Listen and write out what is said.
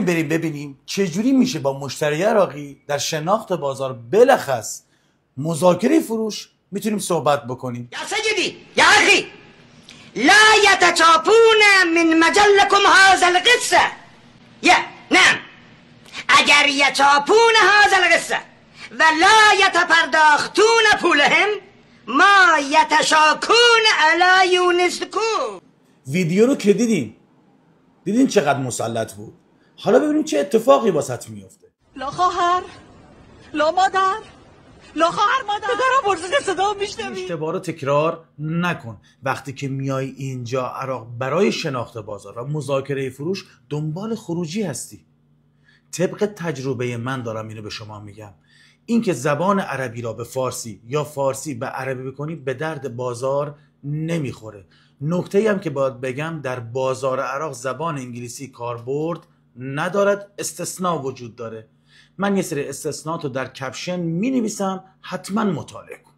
بریم ببینیم چجوری میشه با مشتری عراقی در شناخت بازار بلخص مذاکره فروش میتونیم صحبت بکنیم. یا سیدی یا اخی لا یتچاپون من مجلکم هذا القصه. نه اگر یچاپون هذا القصه و لا یتپرداختون پولهم ما یتشاکون علی یونسکم. ویدیو رو که دیدین چقدر مسلط بود. حالا ببینیم چه اتفاقی واسط میفته. لا خواهر، لا مادر، لا خواهر مادر، پدرم پرسش صدا میشنوی. اشتباه رو تکرار نکن. وقتی که میای اینجا عراق برای شناخت بازار و مذاکره فروش دنبال خروجی هستی. طبق تجربه من دارم اینو به شما میگم. این که زبان عربی را به فارسی یا فارسی به عربی بکنی به درد بازار نمیخوره. نکته هم که باید بگم در بازار عراق زبان انگلیسی کاربرد ندارد، استثناء وجود داره. من یه سری استثناءات رو در کپشن می نویسم، حتما مطالعه کن.